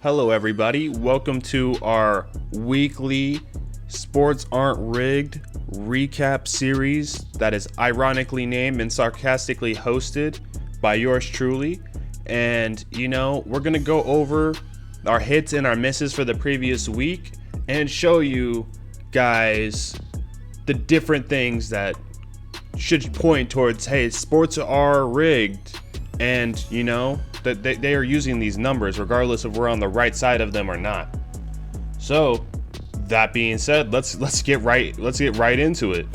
Hello everybody, welcome to our weekly Sports Aren't Rigged recap series that is ironically named and sarcastically hosted by yours truly. And we're gonna go over our hits and our misses for the previous week and show you guys the different things that should point towards, hey, sports are rigged, and that they are using these numbers regardless if we're on the right side of them or not. So that being said, let's get right into it.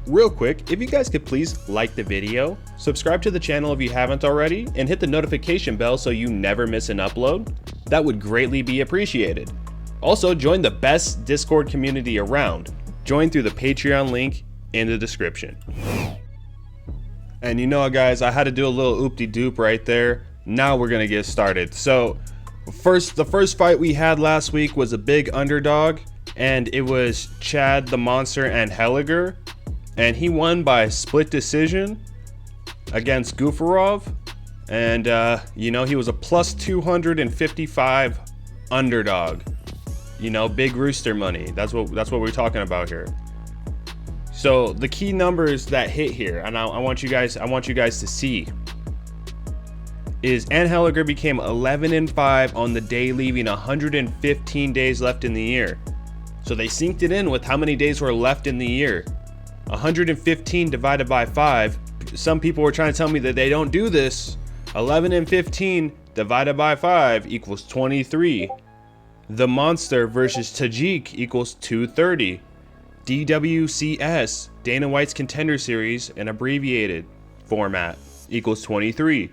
Real quick, if you guys could please like the video, subscribe to the channel if you haven't already, and hit the notification bell so you never miss an upload. That would greatly be appreciated. Also, join the best Discord community around. Join through the Patreon link in the description. And guys, I had to do a little oop-de-doop right there. Now we're gonna get started. So the first fight we had last week was a big underdog, and it was Chad the Monster and Helliger, and he won by split decision against Gufarov. And he was a plus 255 underdog. Big Rooster Money. That's what we're talking about here. So the key numbers that hit here, and I want you guys to see, is Ann Helliger became 11-5 on the day, leaving 115 days left in the year. So they synced it in with how many days were left in the year. 115 divided by 5. Some people were trying to tell me that they don't do this. 11 and 15 divided by 5 equals 23. The Monster versus Tajik equals 230. DWCS, Dana White's Contender Series, an abbreviated format, equals 23.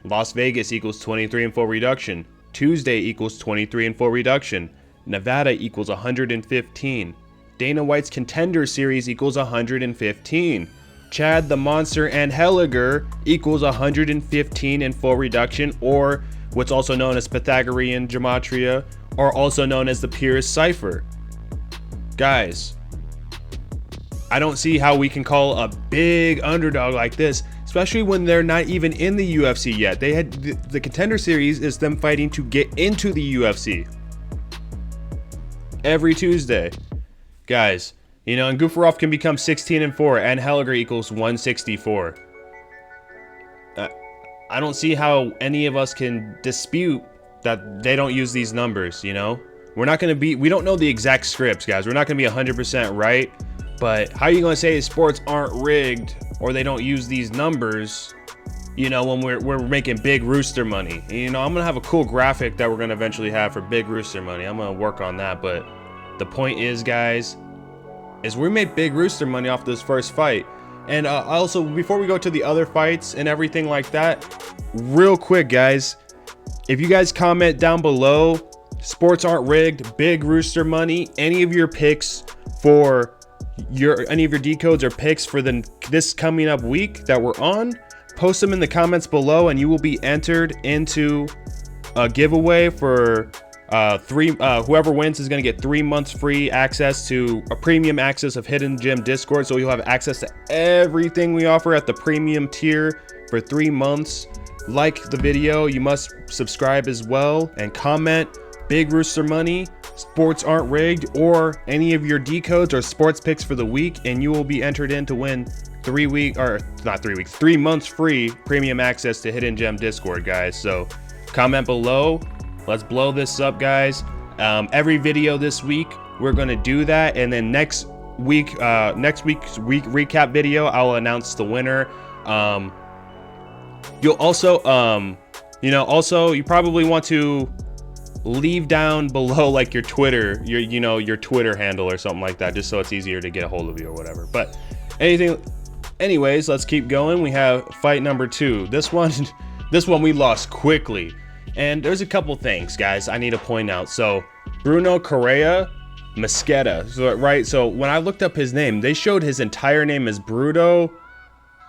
Las Vegas equals 23 in full reduction. Tuesday equals 23 in full reduction. Nevada equals 115. Dana White's Contender Series equals 115. Chad the Monster and Helliger equals 115 in full reduction, or what's also known as Pythagorean Gematria, or also known as the Pyrrhus Cipher. Guys, I don't see how we can call a big underdog like this, especially when they're not even in the UFC yet. They had the Contender Series is them fighting to get into the UFC every Tuesday. Guys, and Gufarov can become 16-4 and Helliger equals 164. I don't see how any of us can dispute that they don't use these numbers. We don't know the exact scripts, guys. We're not going to be 100% right. But how are you going to say sports aren't rigged or they don't use these numbers, when we're making Big Rooster Money? And, I'm going to have a cool graphic that we're going to eventually have for Big Rooster Money. I'm going to work on that. But the point is, guys, is we made Big Rooster Money off this first fight. And also, before we go to the other fights and everything like that, real quick, guys, if you guys comment down below, sports aren't rigged, Big Rooster Money, any of your picks for any of your decodes or picks for this coming up week that we're on, post them in the comments below, and you will be entered into a giveaway for whoever wins is going to get 3 months free access to a premium access of Hidden Gem Discord. So you'll have access to everything we offer at the premium tier for 3 months. Like the video, you must subscribe as well, and comment Big Rooster Money, sports aren't rigged, or any of your decodes or sports picks for the week, and you will be entered in to win 3 months free premium access to Hidden Gem Discord, guys. So comment below. Let's blow this up, guys. Every video this week we're gonna do that, and then next week's week recap video I'll announce the winner. You'll also you probably want to leave down below like your Twitter, your Twitter handle or something like that, just so it's easier to get a hold of you or whatever. But anyways, let's keep going. We have fight number 2. This one we lost quickly, and there's a couple things, guys, I need to point out. So Bruno Correa Mosqueda, so when I looked up his name, they showed his entire name as Bruno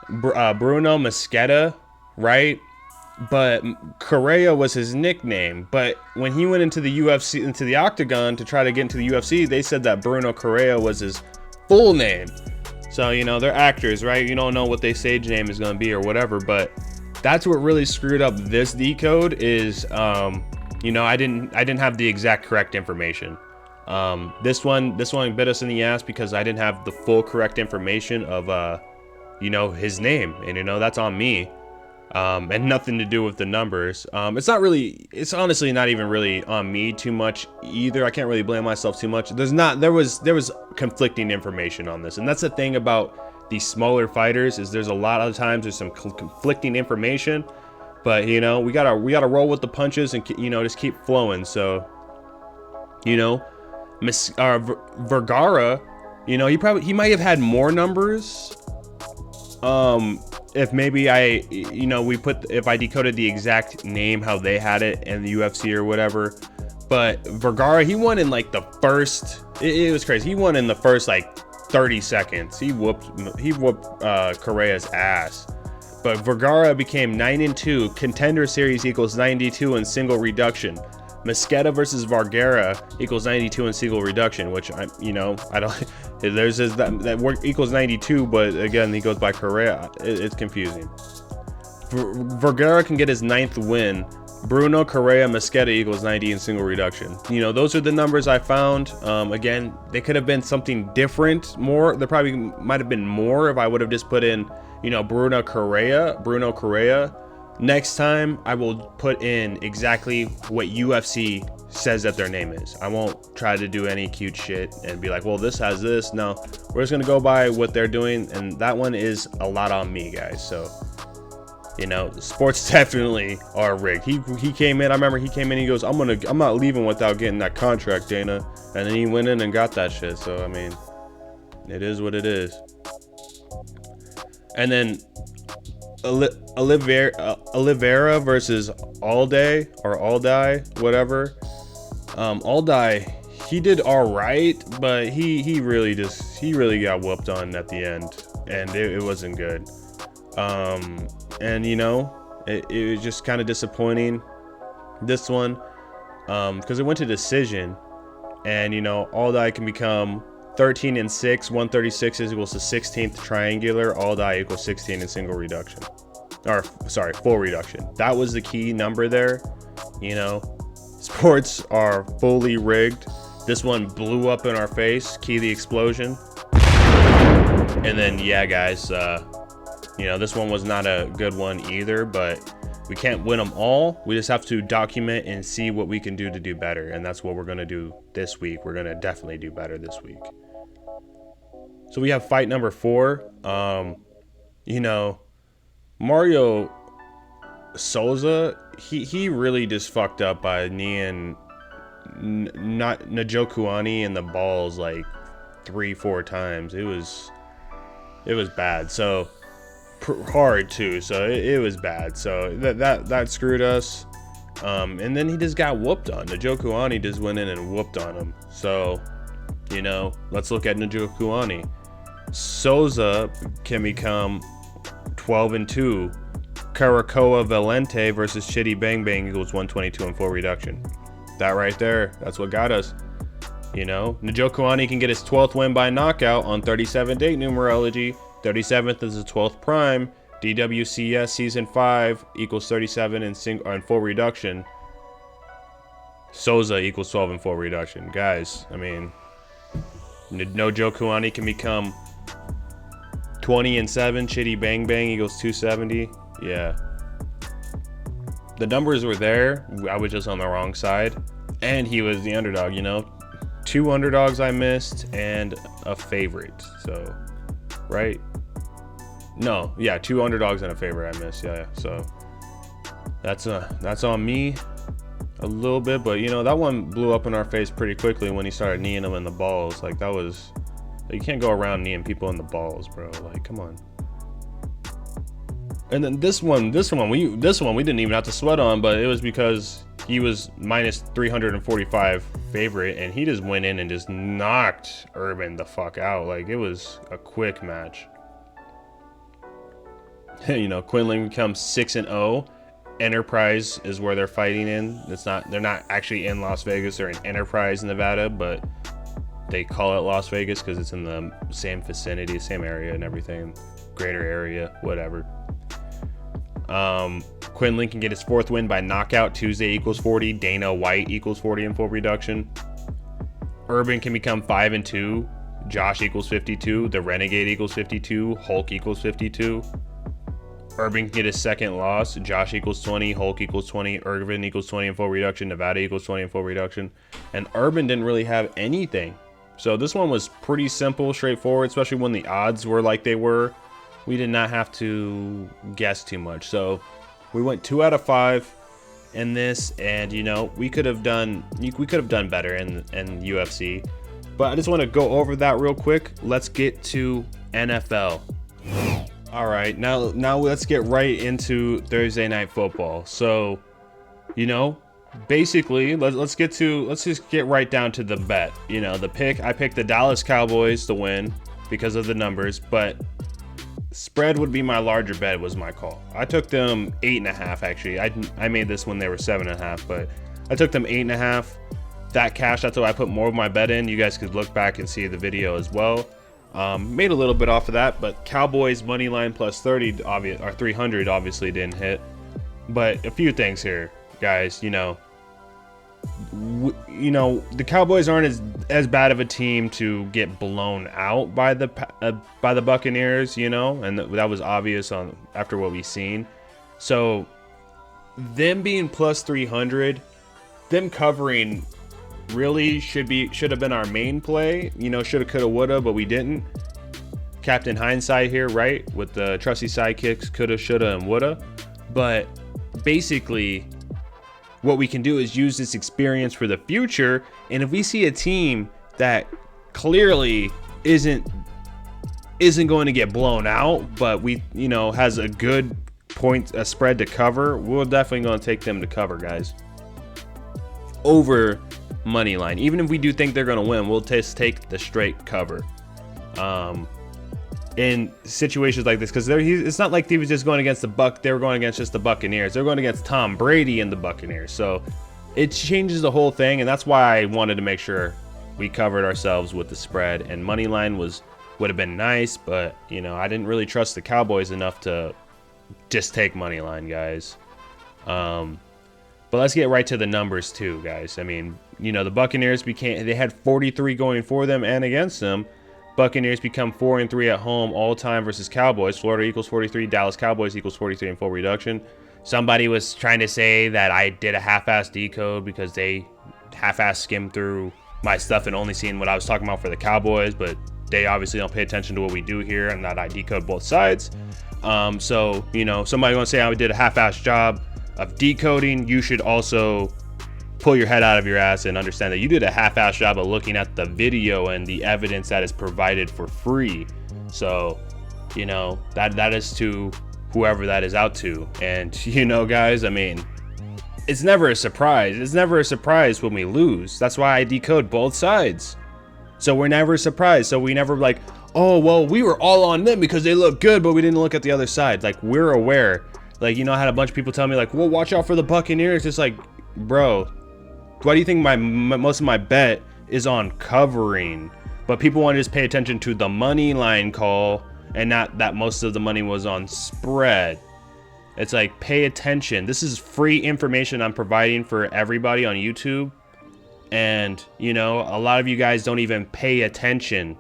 Mosqueda, right? But Correa was his nickname. But when he went into the UFC, into the octagon to try to get into the UFC, they said that Bruno Correa was his full name. So, they're actors, right? You don't know what their stage name is going to be or whatever. But that's what really screwed up this decode is you know, I didn't have the exact correct information. This one bit us in the ass because I didn't have the full correct information of you know, his name, and you know, that's on me. And nothing to do with the numbers. It's honestly not even really on me too much either. I can't really blame myself too much. There was conflicting information on this, and that's the thing about these smaller fighters, is there's a lot of times there's some conflicting information, but you know, we gotta roll with the punches and, you know, just keep flowing. So, you know, Vergara, you know, he might have had more numbers. If maybe you know, if I decoded the exact name how they had it in the UFC or whatever. But Vergara, he won in like the first, it was crazy. He won in the first like 30 seconds. He whooped Correa's ass. But Vergara became 9-2. Contender series equals 92 in single reduction. Mosqueda versus Vergara equals 92 in single reduction, which I don't. There's that work equals 92, but again, he goes by Correa. It's confusing. Vergara can get his 9th win. Bruno, Correa, Mosqueda equals 90 in single reduction. You know, those are the numbers I found. Again, they could have been something different, more. There probably might have been more if I would have just put in, you know, Bruno Correa. Next time, I will put in exactly what UFC says that their name is. I won't try to do any cute shit and be like, well, this has this. No, we're just gonna go by what they're doing, and that one is a lot on me, guys. So, you know, sports definitely are rigged. He came in. I remember he came in. He goes, I'm not leaving without getting that contract, Dana. And then he went in and got that shit. So I mean, it is what it is. And then Oliveira versus Alday, whatever. Alday, he did all right, but he really got whooped on at the end, and it wasn't good. And you know, it was just kind of disappointing, this one, because it went to decision, and you know, Alday can become 13-6, 136 is equals to 16th triangular. Alday equals 16 in single reduction, or sorry, full reduction. That was the key number there. You know, sports are fully rigged. This one blew up in our face. Key the explosion. And then yeah, guys, you know, this one was not a good one either, but we can't win them all. We just have to document and see what we can do to do better, and that's what we're gonna do this week. We're gonna definitely do better this week. So we have fight number 4. You know, Mario Souza, he really just fucked up by kneeing not Njokuani in the balls like 3-4 times. It was bad. So hard too. So it was bad. So that screwed us. And then he just got whooped on. Njokuani just went in and whooped on him. So, you know, let's look at Njokuani. Souza can become 12-2. Caracoa Valente versus Chitty Bang Bang equals 122 in full reduction. That right there, that's what got us. You know, Njokuani can get his 12th win by knockout on 37 date numerology. 37th is the 12th prime. DWCS season 5 equals 37 in full reduction. Souza equals 12 in full reduction. Guys, I mean, Njokuani can become 20-7. Chitty Bang Bang equals 270. Yeah. The numbers were there. I was just on the wrong side. And he was the underdog, you know. 2 underdogs I missed and a favorite. So, right? No, yeah, 2 underdogs and a favorite I missed. Yeah, so that's on me a little bit, but you know, that one blew up in our face pretty quickly when he started kneeing them in the balls. Like, that was, you can't go around kneeing people in the balls, bro. Like, come on. And then this one we didn't even have to sweat on, but it was because he was minus 345 favorite, and he just went in and just knocked Urban the fuck out. Like, it was a quick match. You know, Quinlan becomes 6-0. Enterprise is where they're fighting in. They're not actually in Las Vegas. They're in Enterprise, Nevada, but they call it Las Vegas because it's in the same vicinity, same area and everything, greater area, whatever. Quinlan can get his 4th win by knockout. Tuesday equals 40. Dana White equals 40 in full reduction. Urban can become 5-2. Josh equals 52. The Renegade equals 52. Hulk equals 52. Urban can get his 2nd loss. Josh equals 20. Hulk equals 20. Urban equals 20 in full reduction. Nevada equals 20 in full reduction. And Urban didn't really have anything. So this one was pretty simple, straightforward, especially when the odds were like they were. We did not have to guess too much. So we went 2 out of 5 in this, and you know, we could have done better in UFC. But I just want to go over that real quick. Let's get to NFL. All right, now let's get right into Thursday Night Football. So, you know, basically, let's just get right down to the bet. You know, the pick, I picked the Dallas Cowboys to win because of the numbers, but spread would be my larger bet, was my call. I took them 8.5 actually. I made this when they were 7.5, but I took them 8.5. That cash, that's what I put more of my bet in. You guys could look back and see the video as well. Made a little bit off of that, but Cowboys money line plus 30 or 300 obviously didn't hit. But a few things here, guys. You know, the Cowboys aren't as bad of a team to get blown out by the Buccaneers. You know, and that was obvious after what we've seen. So them being plus 300, them covering, really should have been our main play. You know, shoulda, coulda, woulda, but we didn't. Captain Hindsight here, right? With the trusty sidekicks, coulda, shoulda, and woulda. But basically, what we can do is use this experience for the future. And if we see a team that clearly isn't going to get blown out, but has a good a spread to cover, we're definitely going to take them to cover, guys. Over money line. Even if we do think they're going to win, we'll just take the straight cover in situations like this, because it's not like he was just going against they were going against just the Buccaneers. They're going against Tom Brady and the Buccaneers, so it changes the whole thing. And that's why I wanted to make sure we covered ourselves with the spread, and money line would have been nice, but you know, I didn't really trust the Cowboys enough to just take money line, guys. But let's get right to the numbers too, guys. I mean, you know, the Buccaneers they had 43 going for them and against them. Buccaneers become 4-3 at home all time versus Cowboys. Florida equals 43. Dallas Cowboys equals 43 in full reduction. Somebody was trying to say that I did a half-ass decode because they half-ass skimmed through my stuff and only seen what I was talking about for the Cowboys, but they obviously don't pay attention to what we do here and that I decode both sides. So, you know, somebody gonna say I did a half-ass job of decoding. You should also pull your head out of your ass and understand that you did a half-ass job of looking at the video and the evidence that is provided for free. So, you know, that is to whoever that is out to. And, you know, guys, I mean, it's never a surprise. It's never a surprise when we lose. That's why I decode both sides. So we're never surprised. So we never like, oh, well, we were all on them because they look good, but we didn't look at the other side. Like, we're aware. Like, you know, I had a bunch of people tell me like, well, watch out for the Buccaneers. It's like, bro, why do you think most of my bet is on covering? But people want to just pay attention to the money line call and not that most of the money was on spread. It's like, pay attention. This is free information I'm providing for everybody on YouTube. And, you know, a lot of you guys don't even pay attention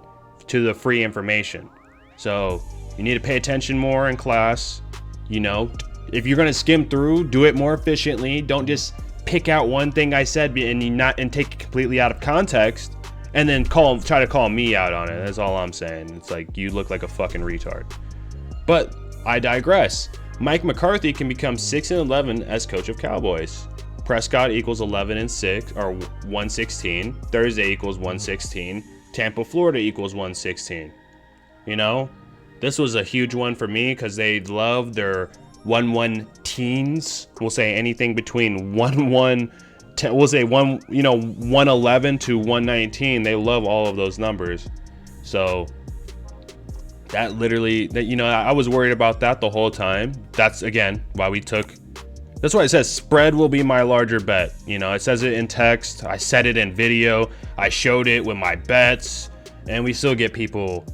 to the free information. So you need to pay attention more in class. You know, if you're going to skim through, do it more efficiently. Don't just pick out one thing I said and take it completely out of context and then try to call me out on it. That's all I'm saying. It's like, you look like a fucking retard. But I digress. Mike McCarthy can become 6-11 as coach of Cowboys. Prescott equals 11-6 or 116. Thursday equals 116. Tampa, Florida equals 116. You know, this was a huge one for me because they love their 1-1 teens. We'll say anything between 1-1. We'll say 111 to 119. They love all of those numbers. So that you know, I was worried about that the whole time. That's again why we took. That's why it says spread will be my larger bet. You know, it says it in text. I said it in video. I showed it with my bets, and we still get people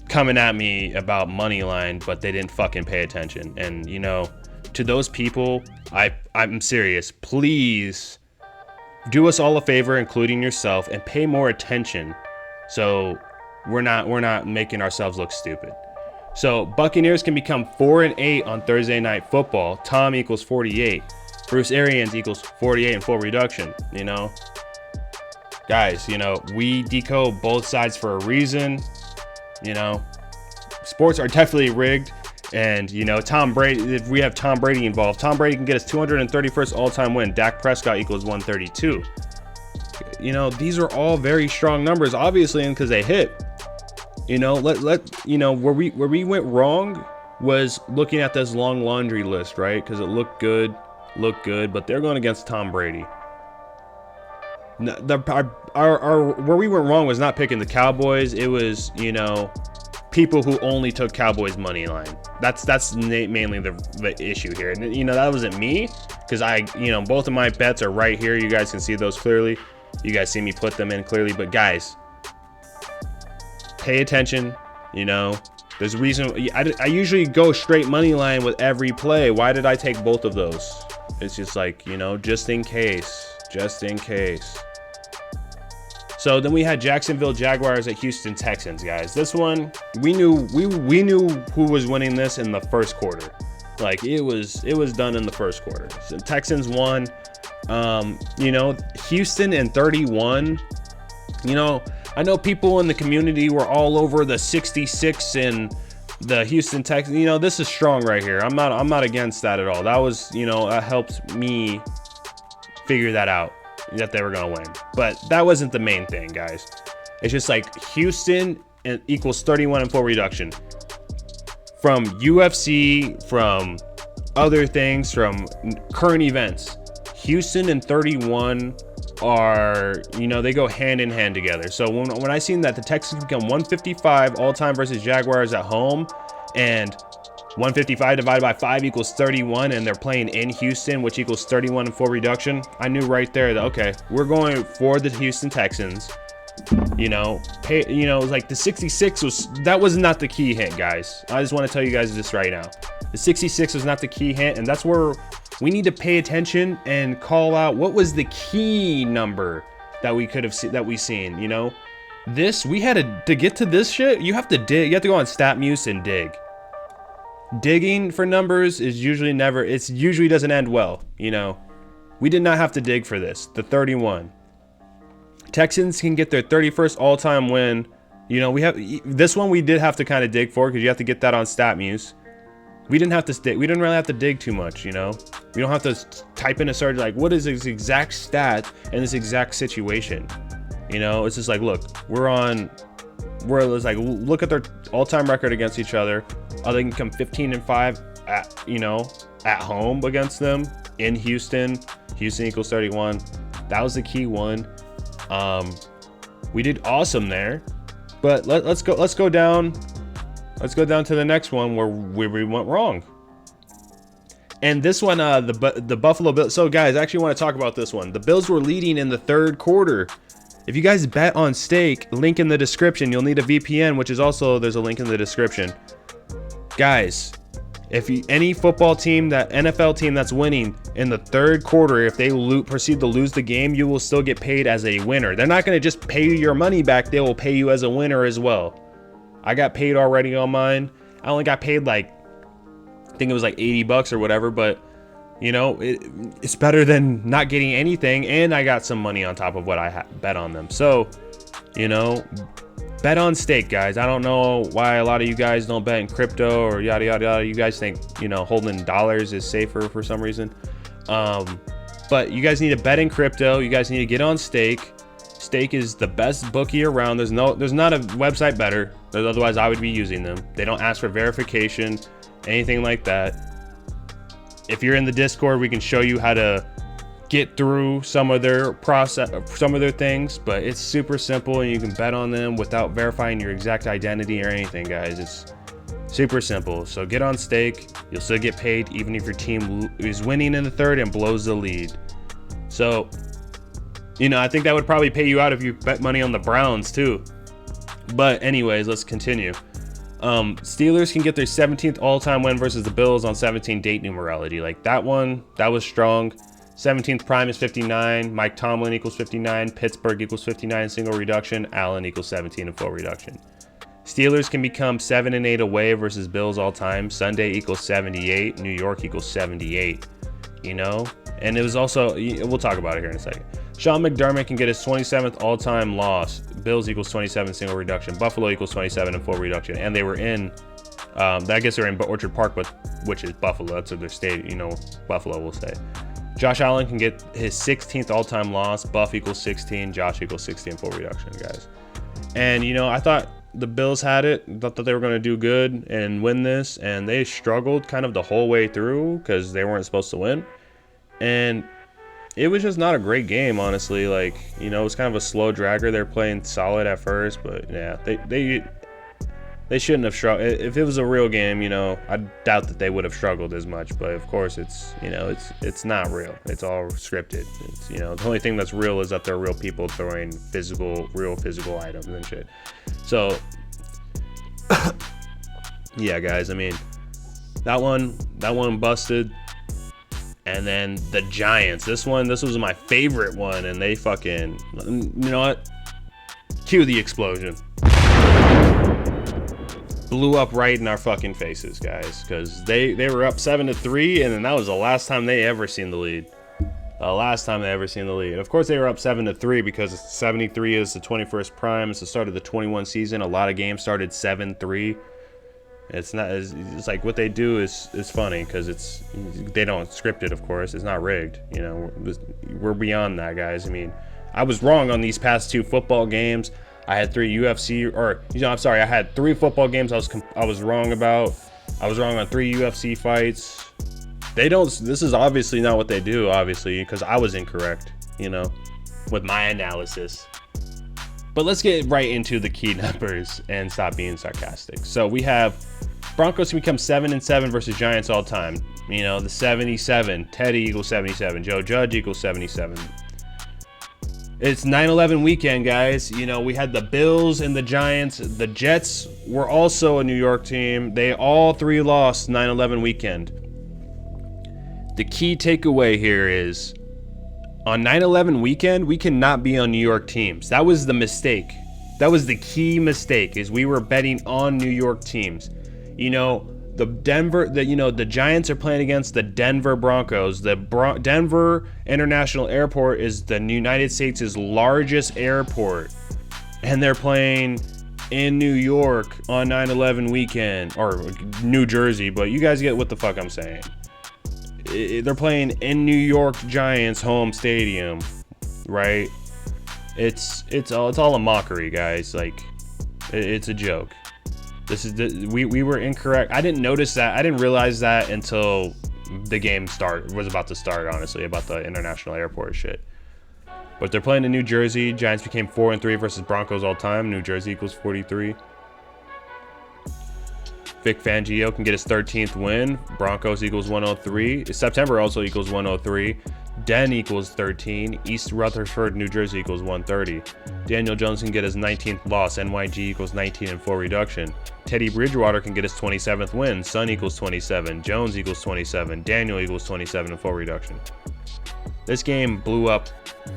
coming at me about money line, but they didn't fucking pay attention. And you know, to those people, I'm serious. Please do us all a favor, including yourself, and pay more attention. So we're not making ourselves look stupid. So Buccaneers can become 4-8 on Thursday Night Football. Tom equals 48. Bruce Arians equals 48 in full reduction. You know, guys, you know, we decode both sides for a reason. You know, sports are definitely rigged. And, you know, Tom Brady, if we have Tom Brady involved, Tom Brady can get his 231st all-time win. Dak Prescott equals 132. You know, these are all very strong numbers, obviously, because they hit. You know, you know, where we went wrong was looking at this long laundry list, right? Because it looked good, but they're going against Tom Brady. Where we went wrong was not picking the Cowboys. It was, you know, people who only took Cowboys money line. That's mainly the issue here. And, you know, that wasn't me, because you know, both of my bets are right here. You guys can see those clearly. You guys see me put them in clearly. But guys, pay attention. You know, there's a reason. I usually go straight money line with every play. Why did I take both of those? It's just like, you know, just in case. So then we had Jacksonville Jaguars at Houston Texans, guys. This one, we knew who was winning this in the first quarter. Like, it was done in the first quarter. So Texans won. You know, Houston in 31. You know, I know people in the community were all over the 66 and the Houston Texans. You know, this is strong right here. I'm not against that at all. That was, you know, that helped me figure that out, that they were going to win. But that wasn't the main thing, guys. It's just like Houston equals 31 in full reduction. From UFC, from other things, from current events, Houston and 31 are, you know, they go hand in hand together. So when I seen that the Texans become 155 all-time versus Jaguars at home, and 155 divided by 5 equals 31, and they're playing in Houston, which equals 31 in full reduction, I knew right there that, okay, we're going for the Houston Texans. You know, it was like the 66 was not the key hint, guys. I just want to tell you guys this right now. The 66 was not the key hint, and that's where we need to pay attention and call out what was the key number that we could have seen. You know, we had to get to this shit. You have to dig. You have to go on StatMuse and dig. Digging for numbers is usually usually doesn't end well. You know, we did not have to dig for this. The 31. Texans can get their 31st all-time win. You know, we have this one we did have to kind of dig for, because you have to get that on StatMuse. We didn't have to dig. We didn't really have to dig too much, you know. We don't have to type in a search like, what is this exact stat in this exact situation? You know, it's just like, look, it's like, look at their all-time record against each other. They can come 15-5 at home against them in Houston. Houston equals 31. That was the key one. We did awesome there, but let's go down to the next one where we went wrong. And this one, the Buffalo Bills. So guys, I actually want to talk about this one. The Bills were leading in the third quarter. If you guys bet on stake, link in the description. You'll need a VPN, which is also, there's a link in the description. Guys, any football team, NFL team that's winning in the third quarter, if they proceed to lose the game, you will still get paid as a winner. They're not going to just pay you your money back. They will pay you as a winner as well. I got paid already on mine. I only got paid like, I think it was like $80 or whatever, but you know, it's better than not getting anything. And I got some money on top of what I bet on them. So, you know, bet on stake, guys. I don't know why a lot of you guys don't bet in crypto or yada, yada, yada. You guys think, you know, holding dollars is safer for some reason. But you guys need to bet in crypto. You guys need to get on stake. Stake is the best bookie around. There's not a website better. Otherwise, I would be using them. They don't ask for verification, anything like that. If you're in the Discord, we can show you how to get through some of their things, but it's super simple and you can bet on them without verifying your exact identity or anything, guys. It's super simple. So get on stake. You'll still get paid even if your team is winning in the third and blows the lead. So, you know, I think that would probably pay you out if you bet money on the Browns too. But anyways, let's continue. Steelers can get their 17th all-time win versus the Bills on 17 date numerology. Like that one, that was strong. 17th prime is 59. Mike Tomlin equals 59. Pittsburgh equals 59 single reduction. Allen equals 17 in full reduction. Steelers can become 7-8 away versus Bills all time. Sunday equals 78. New York equals 78. You know? And it was also, we'll talk about it here in a second. Sean McDermott can get his 27th all-time loss. Bills equals 27 single reduction. Buffalo equals 27 in full reduction. And they were in, I guess they're in Orchard Park, but which is Buffalo. That's their state, you know, Buffalo will say. Josh Allen can get his 16th all-time loss. Buff equals 16. Josh equals 16 full reduction, guys. And, you know, I thought the Bills had it. Thought that they were going to do good and win this. And they struggled kind of the whole way through because they weren't supposed to win. And it was just not a great game, honestly. Like, you know, it was kind of a slow dragger. They're playing solid at first. But, yeah, they shouldn't have struggled. If it was a real game, you know, I doubt that they would have struggled as much. But of course, it's, you know, it's not real. It's all scripted. It's, you know, the only thing that's real is that they're real people throwing real physical items and shit. So, yeah, guys. I mean, that one busted. And then the Giants. This was my favorite one, and they fucking, you know what? Cue the explosion. Blew up right in our fucking faces, guys, because they were up 7-3, and then that was the last time they ever seen the lead. Of course, they were up 7-3 because 73 is the 21st prime. It's the start of the 21 season. A lot of games started 7-3. It's not. It's like what they do is funny because they don't script it. Of course, it's not rigged. You know, we're beyond that, guys. I mean, I was wrong on these past 2 football games. I had 3 UFC, or you know, I'm sorry, I had 3 football games. I was wrong about. I was wrong on 3 UFC fights. They don't. This is obviously not what they do. Obviously, because I was incorrect. You know, with my analysis. But let's get right into the key numbers and stop being sarcastic. So we have Broncos can become 7-7 versus Giants all time. You know, the 77. Teddy equals 77. Joe Judge equals 77. It's 9/11 weekend, guys. You know, we had the Bills and the Giants. The Jets were also a New York team. They all 3 lost 9/11 weekend. The key takeaway here is on 9/11 weekend, we cannot be on New York teams. That was the mistake. That was the key mistake, is we were betting on New York teams. You know, the Giants are playing against the Denver Broncos. The Denver International Airport is the United States' largest airport. And they're playing in New York on 9/11 weekend, or New Jersey, but you guys get what the fuck I'm saying. They're playing in New York Giants home stadium, right? It's all a mockery, guys. Like, it's a joke. We were incorrect. I didn't notice that. I didn't realize that until the game was about to start, honestly, about the international airport shit. But they're playing in New Jersey. Giants became 4-3 versus Broncos all time. New Jersey equals 43. Vic Fangio can get his 13th win. Broncos equals 103. September also equals 103. Den equals 13. East Rutherford, New Jersey equals 130. Daniel Jones can get his 19th loss. NYG equals 19 in full reduction. Teddy Bridgewater can get his 27th win. Sun equals 27. Jones equals 27. Daniel equals 27 in full reduction. This game blew up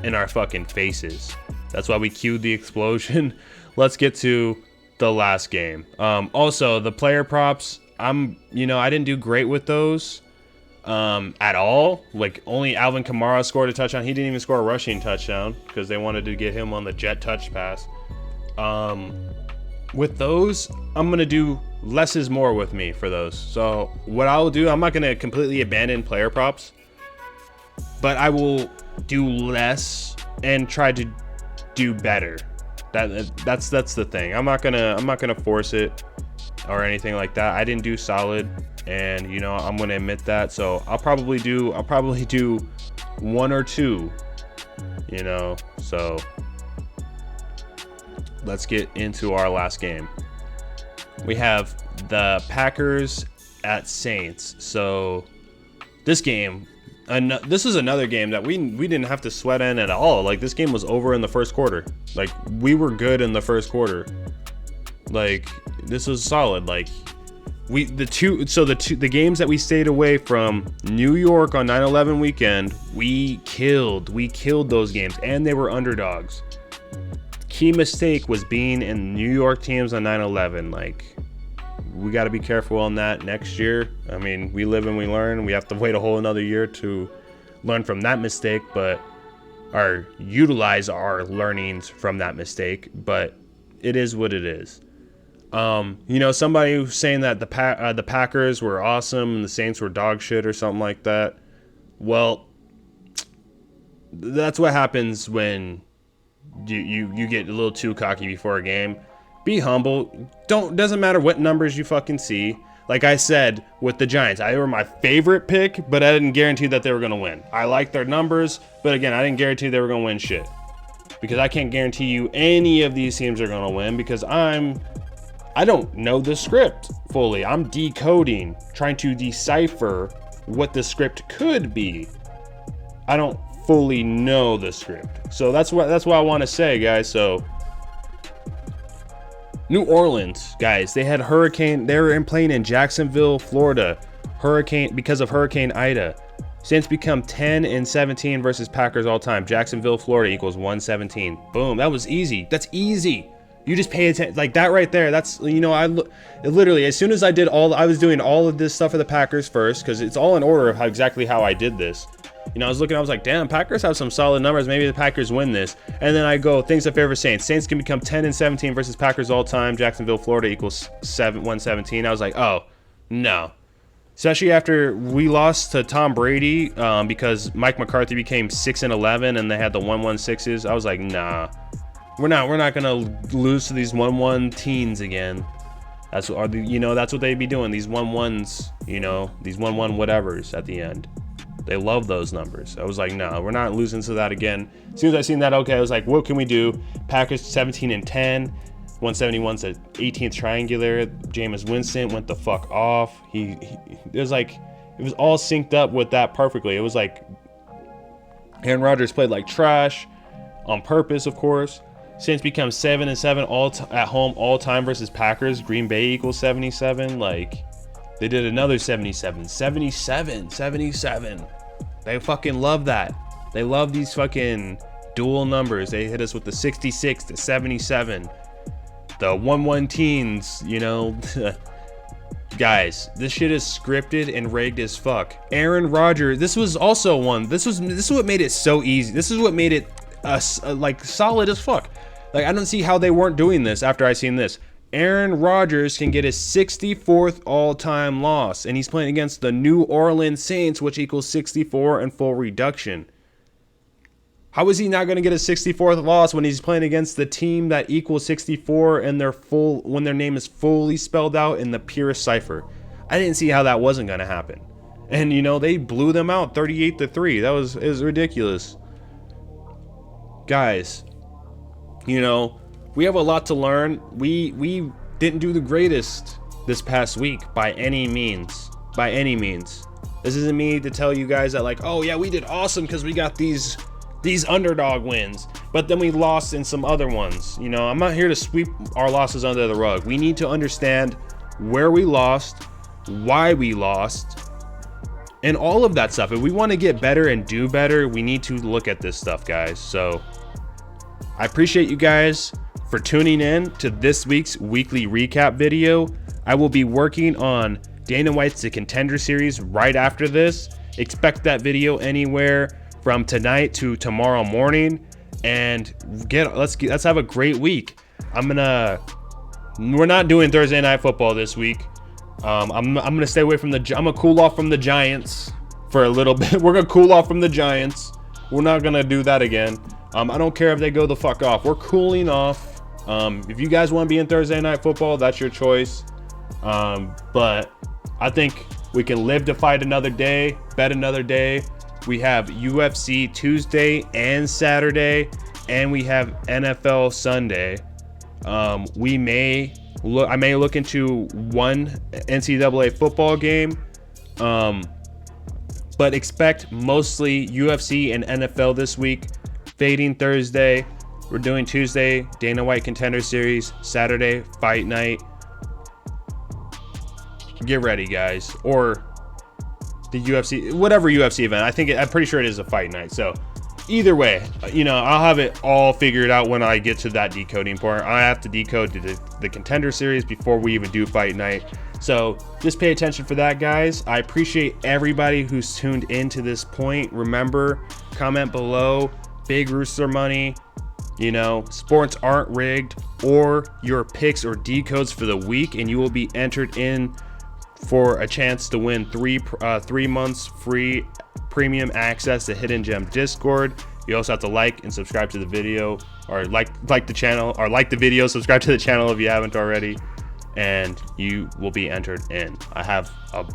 in our fucking faces. That's why we cued the explosion. Let's get to the last game. Also, the player props, I didn't do great with those at all. Like, only Alvin Kamara scored a touchdown. He didn't even score a rushing touchdown because they wanted to get him on the jet touch pass. With those, I'm gonna do less is more with me for those. So what I'll do, I'm not gonna completely abandon player props, but I will do less and try to do better. That's the thing. I'm not gonna force it or anything like that. I didn't do solid, and I'm gonna admit that. So I'll probably do 1 or 2. So let's get into our last game. We have the Packers at Saints. So this game, this is another game that we didn't have to sweat in at all. Like, this game was over in the first quarter. Like, we were good in the first quarter. Like, this was solid. Like, the games that we stayed away from New York on 9/11 weekend, we killed those games, and they were underdogs. Key mistake was being in New York teams on 9/11. Like, we got to be careful on that next year. I mean, we live and we learn. We have to wait a whole another year to learn from that mistake, but utilize our learnings from that mistake. But it is what it is. Somebody was saying that the Packers were awesome and the Saints were dog shit or something like that. Well, that's what happens when you get a little too cocky before a game. Be humble. Doesn't matter what numbers you fucking see. Like I said with the Giants, they were my favorite pick, but I didn't guarantee that they were going to win. I liked their numbers, but again, I didn't guarantee they were going to win shit. Because I can't guarantee you any of these teams are going to win because I don't know the script fully. I'm decoding, trying to decipher what the script could be. I don't fully know the script. So that's what I want to say, guys. So New Orleans, guys, they had hurricane. They were playing in Jacksonville, Florida. Because of Hurricane Ida. Saints become 10-17 versus Packers all time. Jacksonville, Florida equals 117. Boom. That was easy. That's easy. You just pay attention like that right there. That's, literally as soon as I was doing all of this stuff for the Packers first, because it's all in order of exactly how I did this. I was looking, I was like, damn, Packers have some solid numbers. Maybe the Packers win this. And then I go, things that favor Saints. Saints can become 10-17 versus Packers all time. Jacksonville, Florida equals 117. I was like, oh, no. Especially after we lost to Tom Brady because Mike McCarthy became 6-11 and they had the 1-1-6s. I was like, nah. We're not gonna lose to these 1-1 teens again. That's what they'd be doing. These 1-1s, these 1-1 whatevers at the end. They love those numbers. I was like, no, we're not losing to that again. As soon as I seen that, okay, I was like, what can we do? Packers 17-10, 171's the 18th triangular. Jameis Winston went the fuck off. It was all synced up with that perfectly. It was like Aaron Rodgers played like trash on purpose, of course. Saints become 7-7 at home all time versus Packers. Green Bay equals 77. Like, they did another 77. They fucking love that. They love these fucking dual numbers. They hit us with the 66 to 77. The 1-1 teens, Guys, this shit is scripted and rigged as fuck. Aaron Rodgers, this was also one. This is what made it so easy. This is what made it solid as fuck. Like, I don't see how they weren't doing this after I seen this. Aaron Rodgers can get his 64th all-time loss, and he's playing against the New Orleans Saints, which equals 64 and full reduction. How is he not going to get a 64th loss when he's playing against the team that equals 64 and when their name is fully spelled out in the purest cipher? I didn't see how that wasn't going to happen. And they blew them out 38-3. It was ridiculous. Guys, we have a lot to learn. We didn't do the greatest this past week by any means. This isn't me to tell you guys that, like, oh yeah, we did awesome because we got these underdog wins, but then we lost in some other ones. I'm not here to sweep our losses under the rug. We need to understand where we lost, why we lost, and all of that stuff. If we want to get better and do better, we need to look at this stuff, guys. So I appreciate you guys for tuning in to this week's weekly recap video. I will be working on Dana White's The Contender Series right after this. Expect that video anywhere from tonight to tomorrow morning, and let's have a great week. We're not doing Thursday Night Football this week. I'm gonna stay away from I'm gonna cool off from the Giants for a little bit. We're gonna cool off from the Giants. We're not gonna do that again. I don't care if they go the fuck off. We're cooling off. If you guys want to be in Thursday Night Football, that's your choice. But I think we can live to fight another day, bet another day. We have UFC Tuesday and Saturday, and we have NFL Sunday. I may look into one NCAA football game, but expect mostly UFC and NFL this week. Fading Thursday, We're doing Tuesday, Dana White Contender Series, Saturday, Fight Night. Get ready, guys. Or the UFC, whatever UFC event. I'm pretty sure it is a fight night. So either way, I'll have it all figured out when I get to that decoding part. I have to decode the Contender Series before we even do fight night. So just pay attention for that, guys. I appreciate everybody who's tuned in to this point. Remember, comment below, Big Rooster Money, sports aren't rigged, or your picks or decodes for the week, and you will be entered in for a chance to win 3 months free premium access to Hidden Gemz Discord. You also have to like and subscribe to the video, or like the channel, or like the video, subscribe to the channel if you haven't already, and you will be entered in. I have a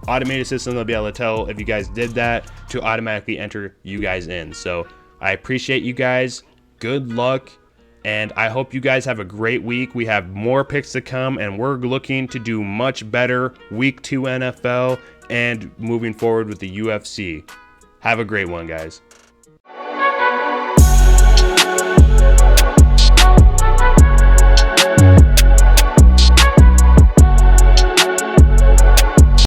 automated system that'll be able to tell if you guys did that to automatically enter you guys in. So I appreciate you guys. Good luck. And I hope you guys have a great week. We have more picks to come, and we're looking to do much better week 2 NFL and moving forward with the UFC. Have a great one, guys.